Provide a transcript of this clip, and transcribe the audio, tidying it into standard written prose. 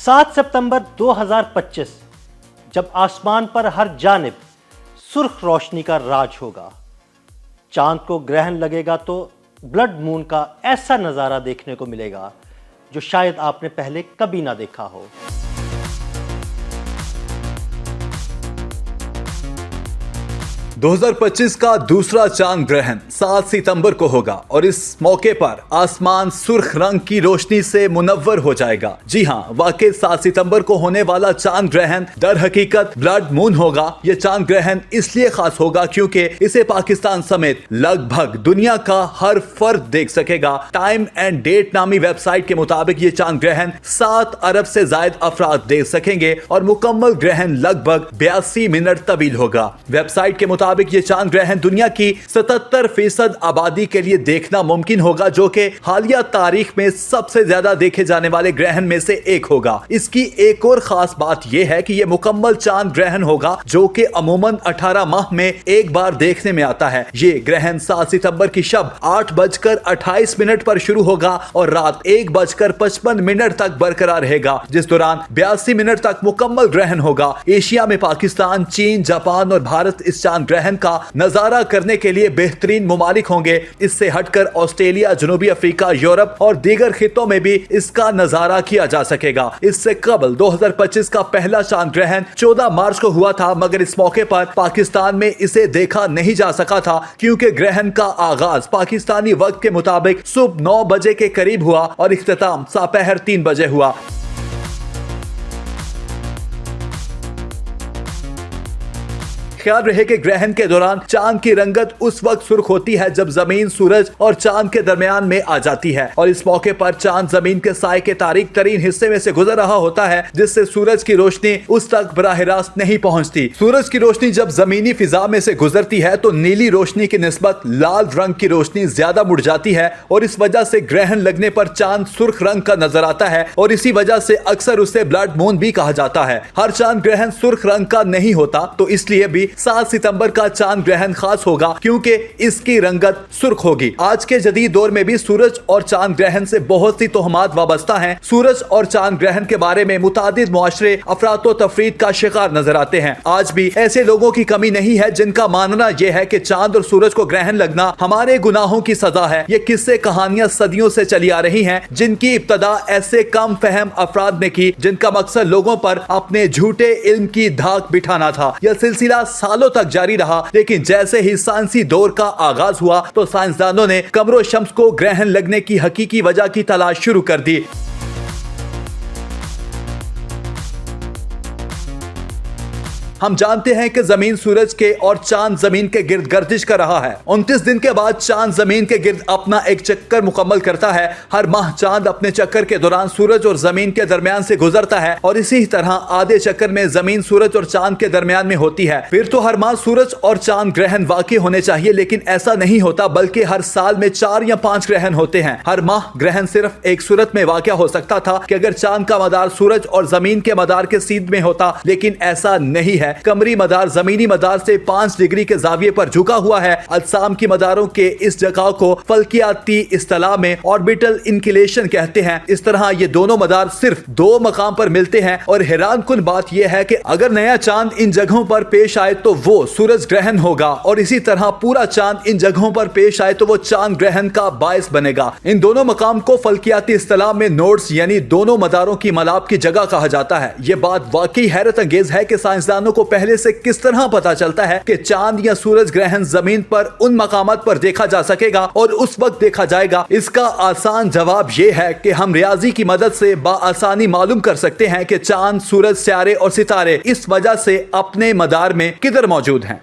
7 सितंबर 2025 जब आसमान पर हर जानिब सुर्ख रोशनी का राज होगा, चांद को ग्रहण लगेगा तो ब्लड मून का ऐसा नज़ारा देखने को मिलेगा जो शायद आपने पहले कभी ना देखा हो। दो 2025 का दूसरा चांद ग्रहण 7 सितंबर को होगा और इस मौके पर आसमान सुर्ख रंग की रोशनी से मुनव्वर हो जाएगा। जी हाँ, वाकई 7 सितंबर को होने वाला चांद ग्रहण दर हकीकत ब्लड मून होगा। यह चांद ग्रहण इसलिए खास होगा क्योंकि इसे पाकिस्तान समेत लगभग दुनिया का हर फर्द देख सकेगा। टाइम एंड डेट नामी वेबसाइट के मुताबिक ये चांद ग्रहण 7 अरब से ज्यादा अफराद देख सकेंगे और मुकम्मल ग्रहण लगभग 82 मिनट तवील होगा। वेबसाइट के मुताबिक ये चांद ग्रहण दुनिया की 77% आबादी के लिए देखना मुमकिन होगा, जो कि हालिया तारीख में सबसे ज्यादा देखे जाने वाले ग्रहण में से एक होगा। इसकी एक और खास बात यह है कि यह मुकम्मल चांद ग्रहण होगा जो कि अमूमन 18 माह में एक बार देखने में आता है। ये ग्रहण 7 सितंबर की शब 8:28 पर शुरू होगा और रात 1:55 तक बरकरार रहेगा, जिस दौरान 82 मिनट तक मुकम्मल ग्रहण होगा। एशिया में पाकिस्तान, चीन, जापान और भारत इस चांद ग्रहण का नजारा करने के लिए बेहतरीन मुमालिक होंगे। इससे हटकर ऑस्ट्रेलिया, जनूबी अफ्रीका, यूरोप और दीगर खितों में भी इसका नजारा किया जा सकेगा। इससे कबल 2025 का पहला चांद ग्रहण 14 मार्च को हुआ था, मगर इस मौके पर पाकिस्तान में इसे देखा नहीं जा सका था क्योंकि ग्रहण का आगाज पाकिस्तानी वक्त के मुताबिक सुबह 9 बजे के करीब हुआ और इख्तिताम दोपहर 3 बजे हुआ। ख्याल रहे कि ग्रहण के दौरान चांद की रंगत उस वक्त सुर्ख होती है जब जमीन सूरज और चांद के दरमियान में आ जाती है और इस मौके पर चांद जमीन के साए के तारीक तरीन हिस्से में से गुजर रहा होता है, जिससे सूरज की रोशनी उस तक बराह रास्त नहीं पहुंचती। सूरज की रोशनी जब जमीनी फिजा में से गुजरती है तो नीली रोशनी की निस्बत लाल रंग की रोशनी ज्यादा मुड़ जाती है और इस वजह से ग्रहण लगने पर चांद सुर्ख रंग का नजर आता है और इसी वजह से अक्सर उसे ब्लड मून भी कहा जाता है। हर चांद ग्रहण सुर्ख रंग का नहीं होता, तो इसलिए भी 7 सितंबर का चांद ग्रहण खास होगा क्योंकि इसकी रंगत सुर्ख होगी। आज के जदीद दौर में भी सूरज और चांद ग्रहण से बहुत सी तोहमात वाबस्ता हैं। सूरज और चांद ग्रहण के बारे में मुतादिद मुआशरे अफरातो तफरीद का शिकार नजर आते हैं। आज भी ऐसे लोगों की कमी नहीं है जिनका मानना यह है कि चांद और सूरज को ग्रहण लगना हमारे गुनाहों की सजा है। ये किस्से कहानियां सदियों से चली आ रही हैं, जिनकी इब्तदा ऐसे कम फहम अफराद ने की जिनका मकसद लोगों पर अपने झूठे इल्म की धाक बिठाना था। यह सिलसिला सालों तक जारी रहा, लेकिन जैसे ही साइंसी दौर का आगाज हुआ तो साइंसदानों ने कमरो शम्स को ग्रहण लगने की हकीकी वजह की तलाश शुरू कर दी। हम जानते हैं कि जमीन सूरज के और चांद जमीन के गिर्द गर्दिश कर रहा है। 29 दिन के बाद चांद जमीन के गिर्द अपना एक चक्कर मुकम्मल करता है। हर माह चांद अपने चक्कर के दौरान सूरज और जमीन के दरमियान से गुजरता है और इसी तरह आधे चक्कर में जमीन सूरज और चांद के दरमियान में होती है। फिर तो हर माह सूरज और चांद ग्रहण वाक़ई होने चाहिए, लेकिन ऐसा नहीं होता, बल्कि हर साल में 4 या 5 ग्रहण होते हैं। हर माह ग्रहण सिर्फ एक सूरत में वाक़या हो सकता था कि अगर चांद का मदार सूरज और जमीन के मदार के सीध में होता, लेकिन ऐसा नहीं है। कमरी मदार जमीनी मदार से 5 डिग्री के जाविये पर झुका हुआ है। अजसाम की मदारों के इस जगह को फल्कियाती इस्तिलाह में ऑर्बिटल इंक्लिनेशन कहते हैं। इस तरह ये दोनों मदार सिर्फ 2 मकाम पर मिलते हैं और हैरान कुन बात यह है कि अगर नया चांद इन जगहों पर पेश आए तो वो सूरज ग्रहण होगा और इसी तरह पूरा चांद इन जगहों पर पेश आए तो वो चांद ग्रहण का बायस बनेगा। इन दोनों मकाम को फल्कियाती इस्तिलाह में नोड्स यानी दोनों मदारों की मलाप की जगह कहा जाता है। ये बात वाकई हैरत अंगेज है कि साइंसदानों को पहले से किस तरह पता चलता है कि चांद या सूरज ग्रहण जमीन पर उन मकामात पर देखा जा सकेगा और उस वक्त देखा जाएगा। इसका आसान जवाब यह है कि हम रियाजी की मदद से बाआसानी मालूम कर सकते हैं कि चांद, सूरज, सियारे और सितारे इस वजह से अपने मदार में किधर मौजूद हैं।